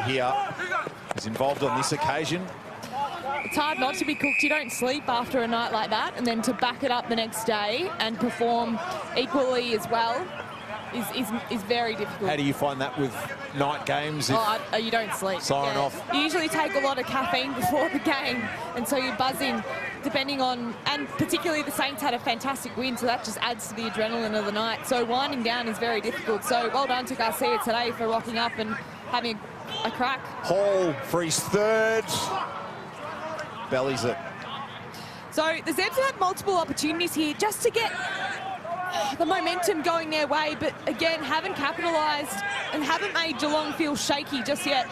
here is involved on this occasion. It's hard not to be cooked. You don't sleep after a night like that, and then to back it up the next day and perform equally as well is very difficult. How do you find that with night games? You don't sleep. Siren off. You usually take a lot of caffeine before the game, and so you're buzzing, depending on, and particularly the Saints had a fantastic win, so that just adds to the adrenaline of the night. So winding down is very difficult. So well done to Garcia today for rocking up and having a crack. Hall for his third. Bellies it. So the Zebs have had multiple opportunities here just to get the momentum going their way, but again, haven't capitalised and haven't made Geelong feel shaky just yet.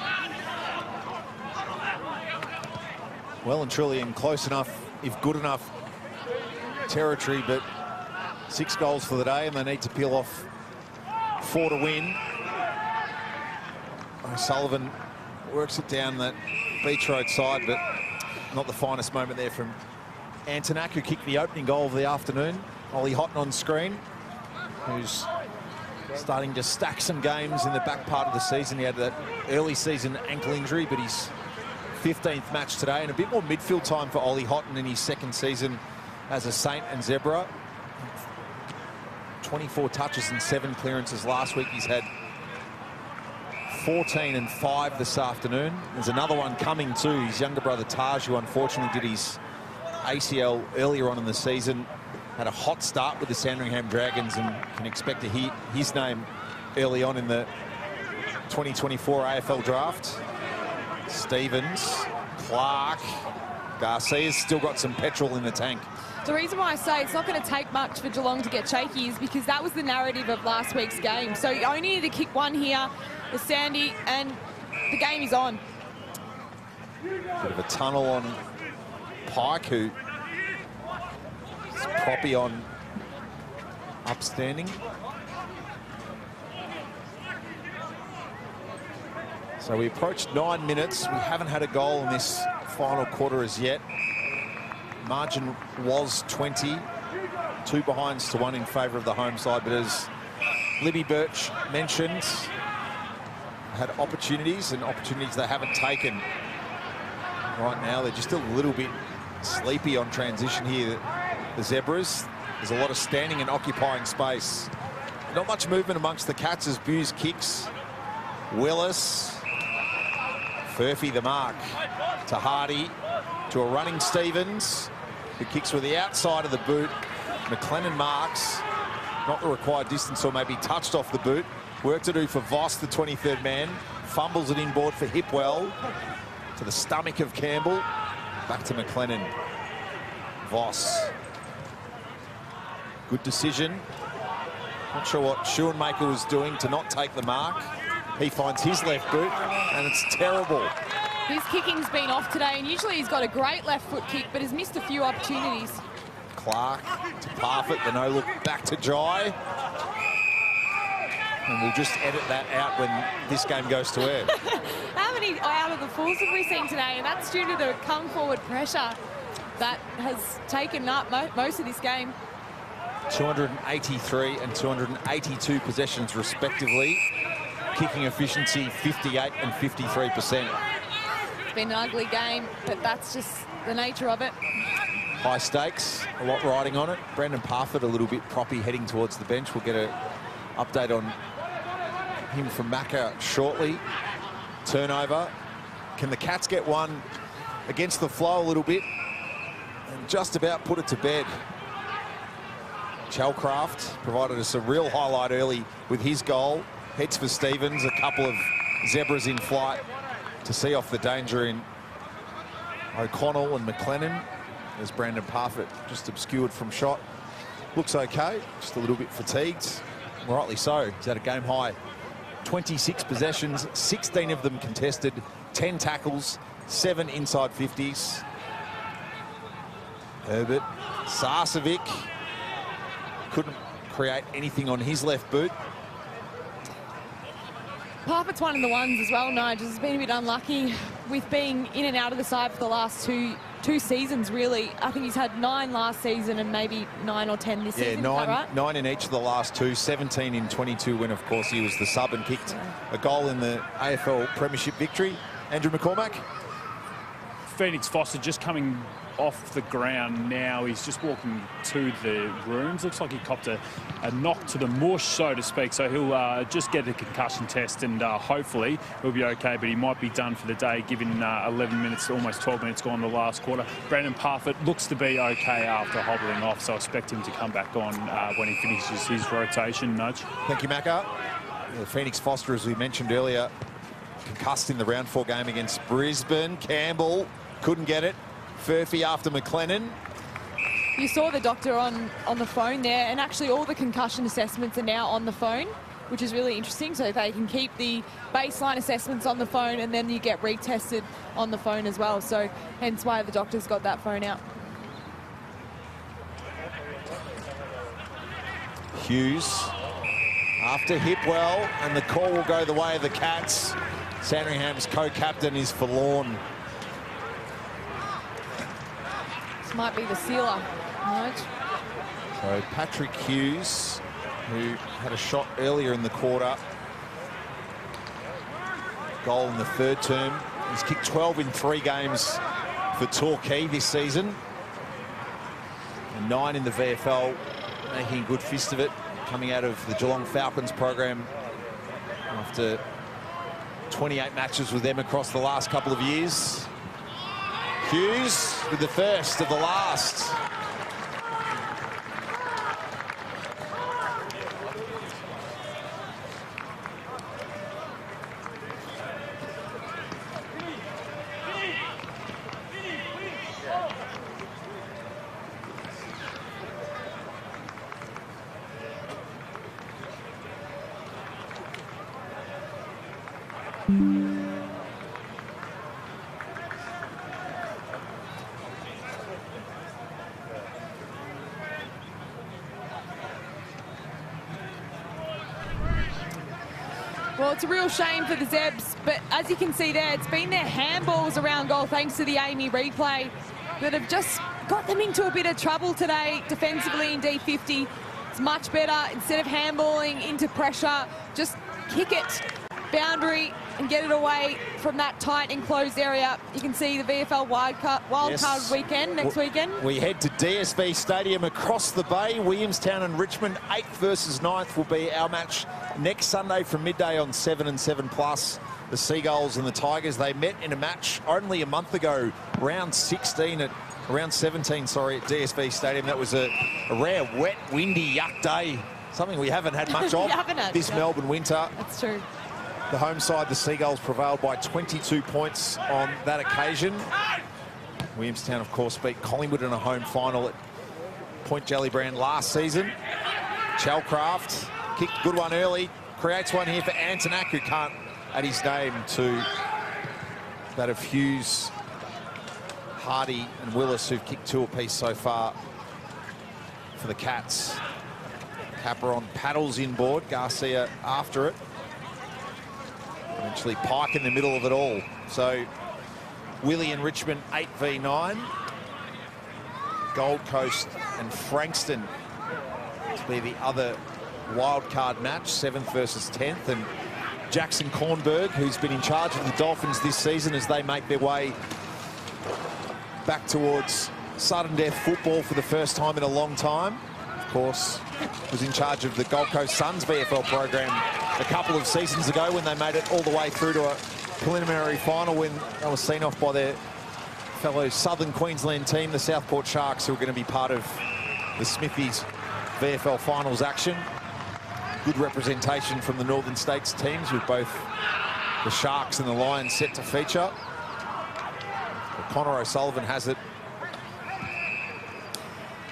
Well and truly in close enough, if good enough, territory, but 6 goals for the day, and they need to peel off 4 to win. O'Sullivan works it down that Beach Road side, but not the finest moment there from Antonak, who kicked the opening goal of the afternoon. Ollie Houghton on screen, who's starting to stack some games in the back part of the season. He had that early season ankle injury, but his 15th match today, and a bit more midfield time for Ollie Houghton in his 2nd season as a Saint and Zebra. 24 touches and 7 clearances last week. He's had 14 and 5 this afternoon. There's another one coming too. His younger brother Taj, who unfortunately did his ACL earlier on in the season, had a hot start with the Sandringham Dragons and can expect to hear his name early on in the 2024 AFL draft. Stevens, Clark, Garcia's still got some petrol in the tank. The reason why I say it's not going to take much for Geelong to get shaky is because that was the narrative of last week's game. So you only need to kick one here with Sandy and the game is on. Bit of a tunnel on Pike, who is proppy on upstanding. So we approached 9 minutes. We haven't had a goal in this final quarter as yet. Margin was 20. 2 behinds to 1 in favour of the home side. But as Libby Birch mentioned, had opportunities and opportunities they haven't taken. Right now, they're just a little bit sleepy on transition here, the Zebras. There's a lot of standing and occupying space. Not much movement amongst the Cats as Buse kicks. Willis. Furphy the mark to Hardy, to a running Stevens, who kicks with the outside of the boot. McLennan marks, not the required distance, or maybe touched off the boot. Work to do for Voss, the 23rd man. Fumbles it inboard for Hipwell, to the stomach of Campbell. Back to McLennan. Voss. Good decision. Not sure what Schoenmaker was doing to not take the mark. He finds his left boot, and it's terrible. His kicking's been off today, and usually he's got a great left foot kick, but has missed a few opportunities. Clark to Parfitt, the no-look back to Jai. And we'll just edit that out when this game goes to air. How many out of the fulls have we seen today? And that's due to the come-forward pressure that has taken up most of this game. 283 and 282 possessions, respectively. Kicking efficiency, 58 and 53%. It's been an ugly game, but that's just the nature of it. High stakes, a lot riding on it. Brandon Parfitt a little bit proppy heading towards the bench. We'll get an update on him from Macca shortly. Turnover. Can the Cats get one against the flow a little bit and just about put it to bed? Chalcraft provided us a real highlight early with his goal. Heads for Stevens, a couple of Zebras in flight to see off the danger in O'Connell and McLennan. There's Brandon Parfitt just obscured from shot. Looks okay, just a little bit fatigued. Rightly so. He's had a game high 26 possessions, 16 of them contested, 10 tackles, 7 inside 50s. Herbert, Sarcevic couldn't create anything on his left boot. Parfitt's one of the ones as well, Nigel. He's been a bit unlucky with being in and out of the side for the last two seasons, really. I think he's had 9 last season and maybe 9 or 10 this season. Yeah, nine in each of the last 2, 17 in 22 when, of course, he was the sub and kicked a goal in the AFL Premiership victory. Andrew McCormack? Phoenix Foster just coming off the ground now. He's just walking to the rooms. Looks like he copped a knock to the mush, so to speak. So he'll just get a concussion test and hopefully he'll be okay, but he might be done for the day given 11 minutes, almost 12 minutes gone in the last quarter. Brandon Parfitt looks to be okay after hobbling off, so I expect him to come back on when he finishes his rotation. Nudge. Thank you, Macca. Phoenix Foster, as we mentioned earlier, concussed in the round 4 game against Brisbane. Campbell couldn't get it. Furphy after McLennan. You saw the doctor on the phone there, and actually all the concussion assessments are now on the phone, which is really interesting. So they can keep the baseline assessments on the phone and then you get retested on the phone as well. So hence why the doctor's got that phone out. Hughes after Hipwell, and the call will go the way of the Cats. Sandringham's co-captain is forlorn. Might be the sealer, right? So Patrick Hughes, who had a shot earlier in the quarter, goal in the 3rd term. He's kicked 12 in 3 games for Torquay this season, and 9 in the VFL, making a good fist of it, coming out of the Geelong Falcons program after 28 matches with them across the last couple of years. Hughes with the first of the last. Well, it's a real shame for the Zebs, but as you can see there, it's been their handballs around goal thanks to the Amy replay that have just got them into a bit of trouble today defensively in D50. It's much better. Instead of handballing into pressure, just kick it, boundary, and get it away from that tight enclosed area. You can see the VFL wildcard weekend, next weekend. We head to DSV Stadium across the bay. Williamstown and Richmond, 8th versus 9th will be our match next Sunday from midday on 7 and 7+. The Seagulls and the Tigers, they met in a match only a month ago, round 17, at DSV Stadium. That was a rare, wet, windy, yuck day. Something we haven't had much of this Melbourne winter. That's true. The home side, the Seagulls, prevailed by 22 points on that occasion. Williamstown, of course, beat Collingwood in a home final at Point Jellybrand last season. Chalcraft kicked a good one early, creates one here for Antonak, who can't add his name to that of Hughes, Hardy and Willis, who've kicked 2 apiece so far for the Cats. Caperon paddles inboard, Garcia after it. Eventually Pike in the middle of it all. So Willie and Richmond 8v9. Gold Coast and Frankston to be the other wildcard match, 7th versus 10th. And Jackson Kornberg, who's been in charge of the Dolphins this season as they make their way back towards sudden death football for the first time in a long time. Of course, was in charge of the Gold Coast Suns VFL program a couple of seasons ago when they made it all the way through to a preliminary final when they were seen off by their fellow Southern Queensland team, the Southport Sharks, who are going to be part of the Smithies VFL finals action. Good representation from the Northern States teams, with both the Sharks and the Lions set to feature. But Connor O'Sullivan has it.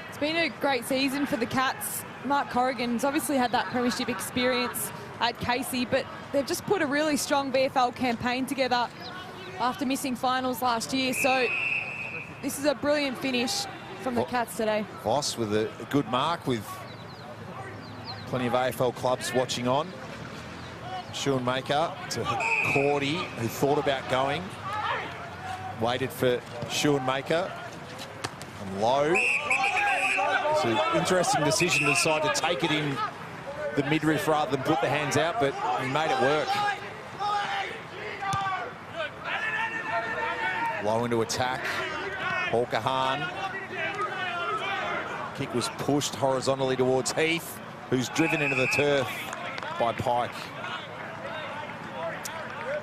It's been a great season for the Cats. Mark Corrigan's obviously had that premiership experience at Casey, but they've just put a really strong VFL campaign together after missing finals last year. So this is a brilliant finish from the Cats today. Voss with a good mark, with plenty of AFL clubs watching on. Schoenmaker to Cordy, who thought about going. Waited for Schoenmaker. And low. It's an interesting decision to decide to take it in the midriff rather than put the hands out, but he made it work. Low into attack. Hawker Hahn. Kick was pushed horizontally towards Heath, who's driven into the turf by Pike.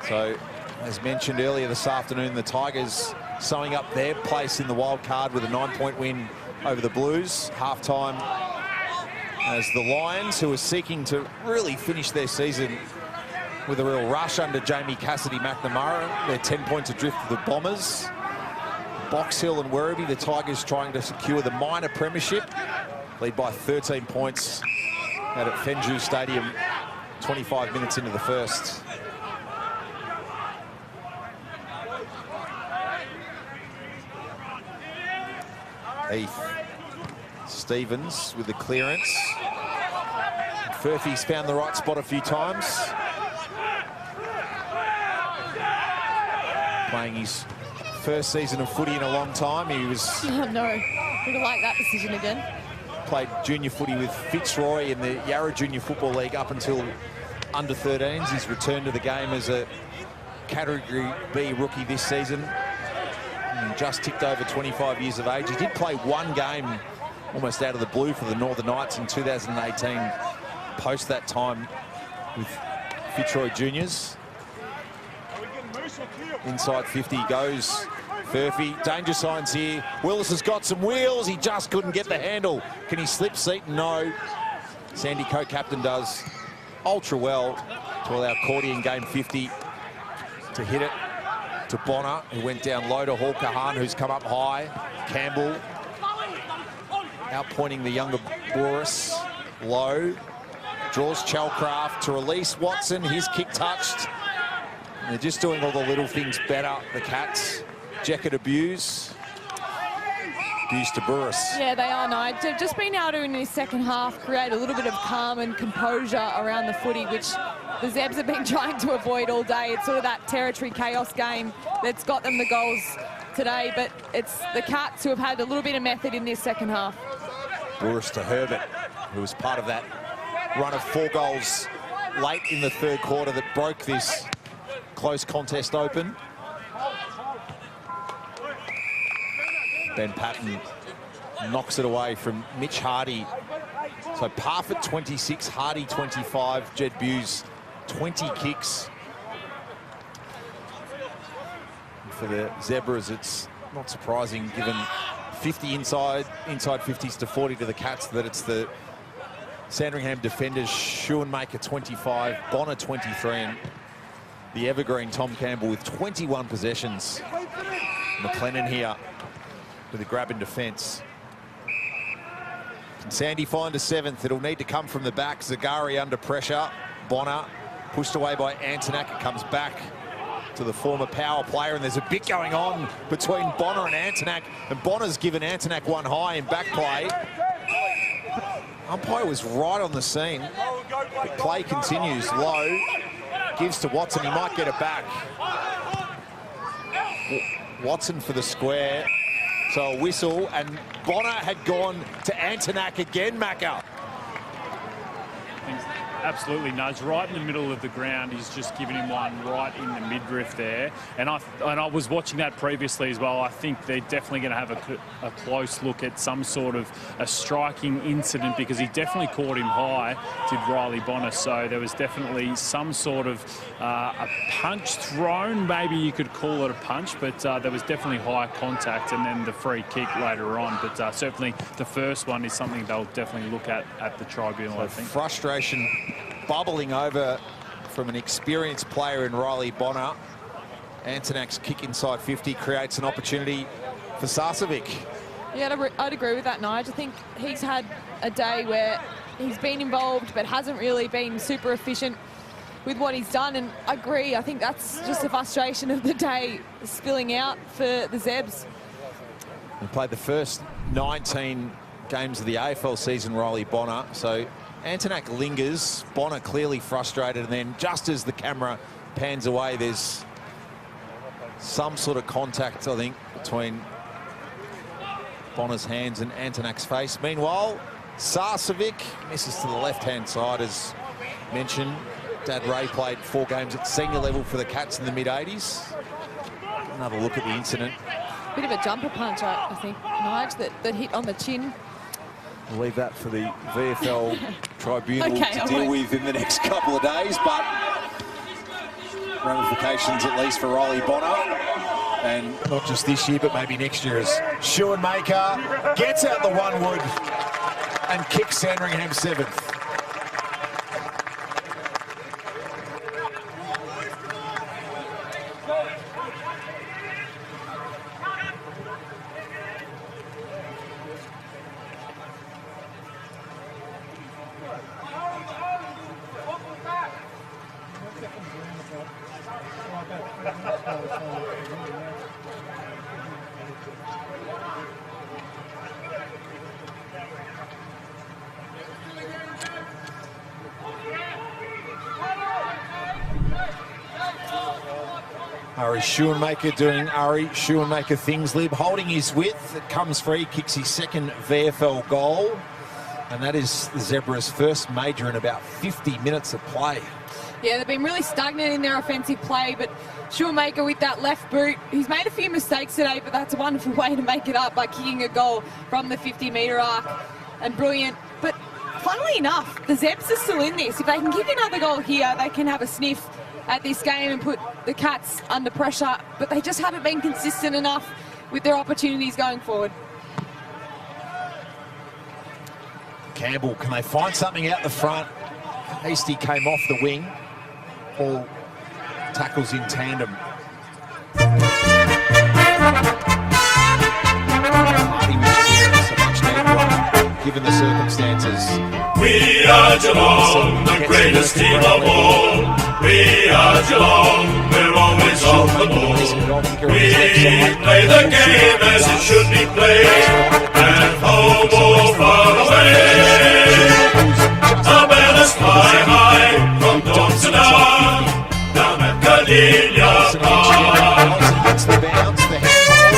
So, as mentioned earlier this afternoon, the Tigers sewing up their place in the wild card with a 9-point win over the Blues. Half-time as the Lions, who are seeking to really finish their season with a real rush under Jamie Cassidy-McNamara. They're 10 points adrift of the Bombers. Box Hill and Werribee, the Tigers trying to secure the minor premiership. Lead by 13 points out at Fenju Stadium, 25 minutes into the first. Heath. Stevens with the clearance. Furphy's found the right spot a few times. Playing his first season of footy in a long time. He was... Oh, no. Would have liked that decision again. Played junior footy with Fitzroy in the Yarra Junior Football League up until under-13s. He's returned to the game as a Category B rookie this season. And just ticked over 25 years of age. He did play one game almost out of the blue for the Northern Knights in 2018, post that time with Fitzroy Juniors. Inside 50 goes Furphy. Danger signs here. Willis has got some wheels. He just couldn't get the handle. Can he slip Seaton? No. Sandy co-captain does ultra well to allow Cordy in game 50 to hit it to Bonner, who went down low to Hawker Hahn, who's come up high. Campbell outpointing the younger Boris. Low. Draws Chalcraft to release Watson. His kick touched. And they're just doing all the little things better, the Cats. Jacket abuse. Abuse to Burris. Yeah, they are, Nigel. They've just been able to, in this second half, create a little bit of calm and composure around the footy, which the Zebs have been trying to avoid all day. It's sort of that territory chaos game that's got them the goals today, but it's the Cats who have had a little bit of method in this second half. Burris to Herbert, who was part of that run of 4 goals late in the third quarter that broke this close contest open. Ben Patton knocks it away from Mitch Hardy. So Parfitt 26, Hardy 25, Jed Buse 20 kicks. And for the Zebras, it's not surprising given 50 inside 50s to 40 to the Cats that it's the Sandringham defenders, Schoenmaker 25, Bonner 23, and the evergreen Tom Campbell with 21 possessions. McLennan here with a grab in defence. Can Sandy find a 7th? It'll need to come from the back. Zagari under pressure. Bonner pushed away by Antonak. It comes back to the former power player, and there's a bit going on between Bonner and Antonak, and Bonner's given Antonak one high in back play. Umpire was right on the scene. The play continues. Low. Gives to Watson. He might get it back. Watson for the square. So a whistle, and Bonner had gone to Antonak again, Macca. Absolutely nudge right in the middle of the ground. He's just given him one right in the midriff there. And I was watching that previously as well. I think they're definitely going to have a close look at some sort of a striking incident, because he definitely caught him high, did Riley Bonner. So there was definitely some sort of a punch thrown. Maybe you could call it a punch, but there was definitely high contact, and then the free kick later on. But certainly the first one is something they'll definitely look at the tribunal, So I think. frustration bubbling over from an experienced player in Riley Bonner. Antonak's kick inside 50 creates an opportunity for Sarcevic. Yeah, I'd agree with that, Nigel. I think he's had a day where he's been involved but hasn't really been super efficient with what he's done, and I agree. I think that's just the frustration of the day spilling out for the Zebs. He played the first 19 games of the AFL season, Riley Bonner. So Antonak lingers, Bonner clearly frustrated, and then just as the camera pans away, there's some sort of contact, I think, between Bonner's hands and Antonak's face. Meanwhile, Sarcevic misses to the left-hand side, as mentioned. Dad Ray played 4 games at senior level for the Cats in the mid-80s. Another look at the incident. Bit of a jumper punch, I think, Nige, that hit on the chin. We'll leave that for the VFL tribunal Okay, to deal with in the next couple of days, but ramifications at least for Riley Bonner. And not just this year, but maybe next year, as Schoenmaker gets out the 1 wood and kicks Sandringham 7th. Ari Schoenmaker doing Ari Schoenmaker things. Lib holding his width. It comes free, kicks his 2nd VFL goal. And that is the Zebras' first major in about 50 minutes of play. Yeah, they've been really stagnant in their offensive play, but Schoenmaker with that left boot, he's made a few mistakes today, but that's a wonderful way to make it up by kicking a goal from the 50-metre arc. And brilliant. But funnily enough, the Zebs are still in this. If they can kick another goal here, they can have a sniff at this game and put the Cats under pressure, but they just haven't been consistent enough with their opportunities going forward. Campbell, can they find something out the front? Hasty came off the wing. All tackles in tandem. Hardy was a much needed one, given the circumstances. We are Geelong, the greatest team of all. We are Geelong, we're always on the ball. We play the game as it should be played, at home or far away. Our banners fly high from dawn to dawn, down at Cardinia Park. Hits the bounce, the head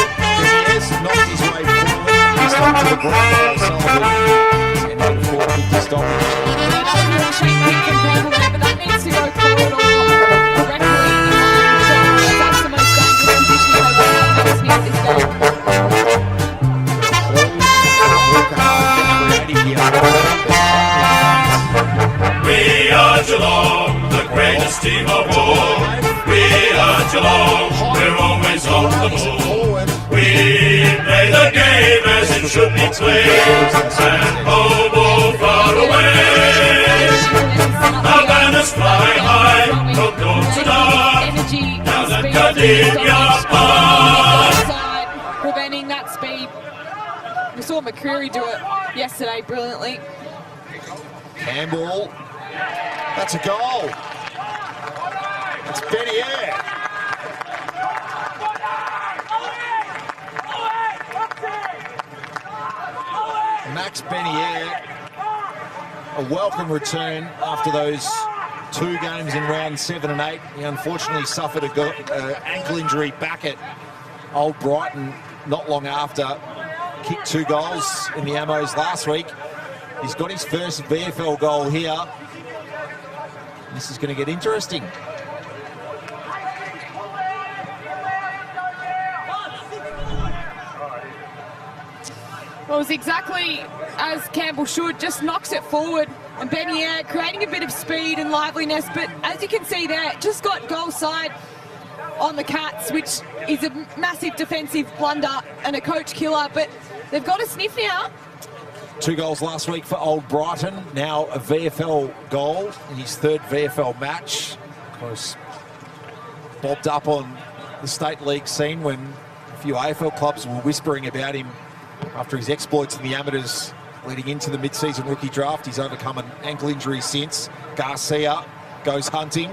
has knocked his way forward. He's up to the ground. Sullivan, and then forward with the stoppage. But that needs to go forward or directly in line. So that's the most dangerous position they will have this near this game. We are Geelong, the greatest team of all. We are Geelong, we're always on the ball. We play the game as it should be played, and home or far away. Our banners fly high from dawn to dawn, down at Cardinia Park. Preventing that speed. We saw McCreary do it yesterday brilliantly. Campbell, that's a goal. That's Bennier. Max Bennier, a welcome return after those 2 games in round 7 and 8. He unfortunately suffered an ankle injury back at Old Brighton not long after. Kicked 2 goals in the Ammos last week. He's got his first VFL goal here. This is going to get interesting. Well, it was exactly as Campbell should, just knocks it forward. And Bennier creating a bit of speed and liveliness, but as you can see there, just got goal side on the Cats, which is a massive defensive blunder and a coach killer, but they've got a sniff now. 2 goals last week for Old Brighton, now a VFL goal in his 3rd VFL match. Of course, bobbed up on the state league scene when a few AFL clubs were whispering about him after his exploits in the amateurs leading into the mid-season rookie draft. He's overcome an ankle injury since. Garcia goes hunting.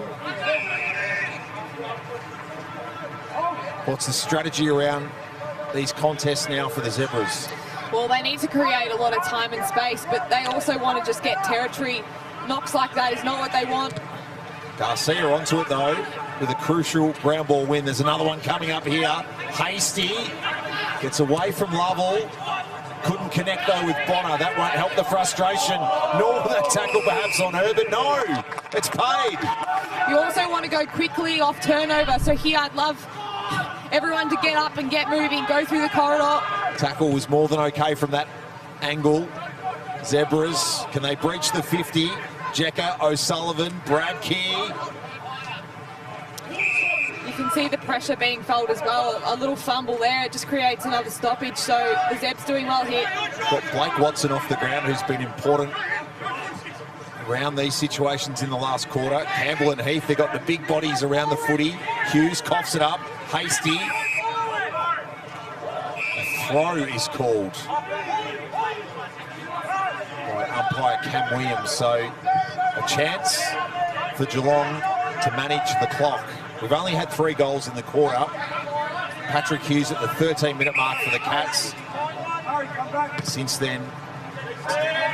What's the strategy around these contests now for the Zebras? Well, they need to create a lot of time and space, but they also want to just get territory. Knocks like that is not what they want. Garcia onto it though, with a crucial ground ball win. There's another one coming up here. Hasty gets away from Lovell. Couldn't connect though with Bonner. That won't help the frustration. Nor that tackle perhaps on her, but no, it's paid. You also want to go quickly off turnover. So here I'd love everyone to get up and get moving, go through the corridor. Tackle was more than okay from that angle. Zebras, can they breach the 50? Jekka, O'Sullivan, Brad Key. You can see the pressure being felt as well. A little fumble there, it just creates another stoppage. So the Zebs doing well here. Got Blake Watson off the ground, who's been important around these situations in the last quarter. Campbell and Heath, they've got the big bodies around the footy. Hughes coughs it up. Hasty. A throw is called by umpire Cam Williams. So a chance for Geelong to manage the clock. We've only had 3 goals in the quarter. Patrick Hughes at the 13-minute mark for the Cats. Since then,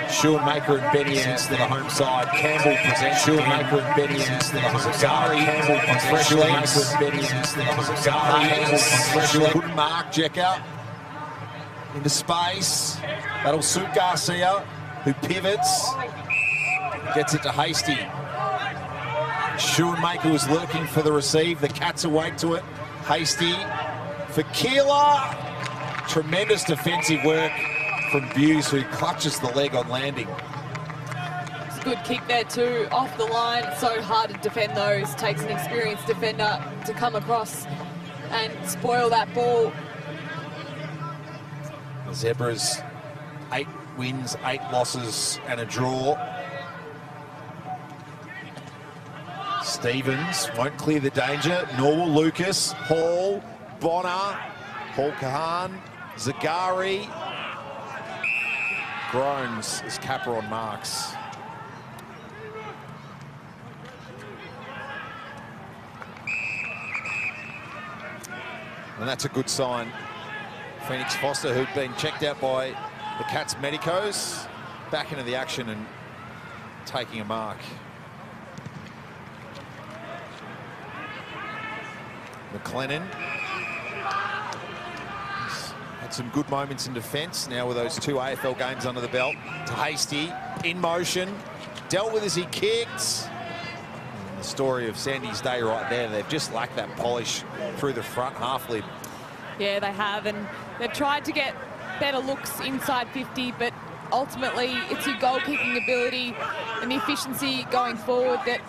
Schoenmaker and Benny since the home side. Campbell presents Schoenmaker and Benny since the Zagari. Campbell on fresh legs. Schoenmaker and Benny since the Zagari. Campbell on fresh legs. Good mark, Jekka. Into space. That'll suit Garcia, who pivots. Gets it to Hasty. Schoenmaker was lurking for the receive. The Cats awake to it. Hasty for Keeler. Tremendous defensive work from Buse, who clutches the leg on landing. It's a good kick there too, off the line. It's so hard to defend those. Takes an experienced defender to come across and spoil that ball. The Zebras, 8 wins, 8 losses and a draw. Stevens won't clear the danger, nor will Lucas. Hall, Bonner, Paul Kahan, Zagari. Groans as Capron marks. And that's a good sign. Phoenix Foster, who'd been checked out by the Cats medicos, back into the action and taking a mark. McLennan had some good moments in defence now with those 2 AFL games under the belt. To Hasty, in motion, dealt with as he kicked. And the story of Sandy's day right there. They've just lacked that polish through the front half lip. Yeah, they have, and they've tried to get better looks inside 50, but ultimately it's your goal-kicking ability and the efficiency going forward that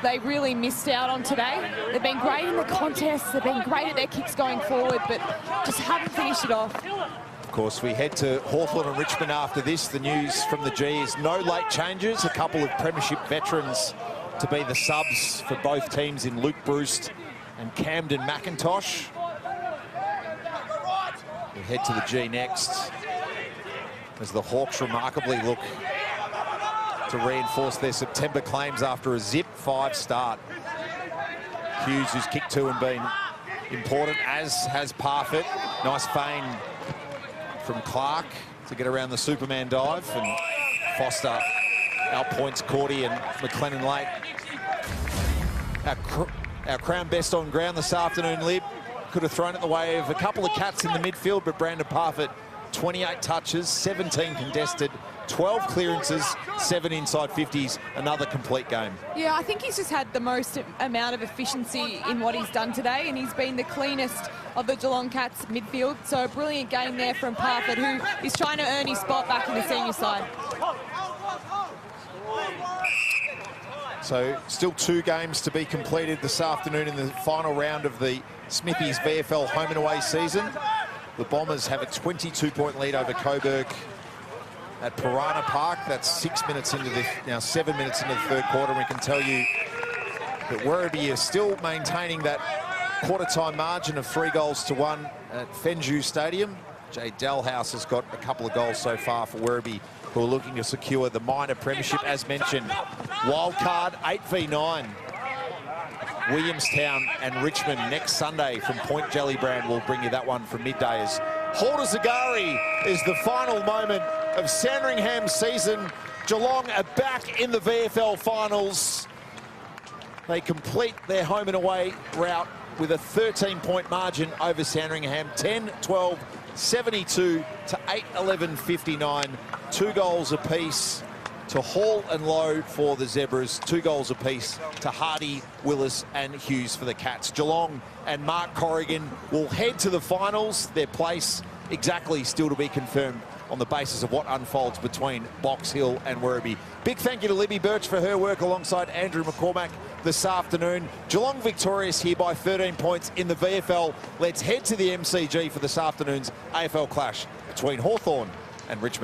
they really missed out on today. They've been great in the contests, they've been great at their kicks going forward, but just haven't finished it off. Of course, we head to Hawthorn and Richmond after this. The news from the G is no late changes. A couple of premiership veterans to be the subs for both teams in Luke Bruce and Camden McIntosh. We head to the G next as the Hawks remarkably look to reinforce their September claims after a zip 5 start. Hughes, who's kicked 2 and been important, as has Parfitt. Nice feign from Clark to get around the Superman dive, and Foster outpoints Cordy and McLennan late. Our crown best on ground this afternoon, Lib. Could have thrown it the way of a couple of Cats in the midfield, but Brandon Parfitt, 28 touches, 17 contested, 12 clearances, 7 inside 50s, another complete game. Yeah, I think he's just had the most amount of efficiency in what he's done today, and he's been the cleanest of the Geelong Cats midfield. So a brilliant game there from Parfitt, who is trying to earn his spot back in the senior side. So still 2 games to be completed this afternoon in the final round of the Smithies VFL home and away season. The Bombers have a 22-point lead over Coburg at Piranha Park. That's 6 minutes into the, now 7 minutes into the third quarter. And we can tell you that Werribee is still maintaining that quarter-time margin of 3-1 at Fenju Stadium. Jay Dalhouse has got a couple of goals so far for Werribee, who are looking to secure the minor premiership, as mentioned. Wild card, 8v9. Williamstown and Richmond next Sunday from Point Jellybrand. We'll bring you that one from midday. As Halter Zagari is the final moment of Sandringham's season. Geelong are back in the VFL finals. They complete their home and away route with a 13-point margin over Sandringham, 10-12, 72 to 8-11, 59. 2 goals apiece to Hall and Lowe for the Zebras, 2 goals apiece to Hardy, Willis and Hughes for the Cats. Geelong and Mark Corrigan will head to the finals. Their place exactly still to be confirmed on the basis of what unfolds between Box Hill and Werribee. Big thank you to Libby Birch for her work alongside Andrew McCormack this afternoon. Geelong victorious here by 13 points in the VFL. Let's head to the MCG for this afternoon's AFL clash between Hawthorn and Richmond.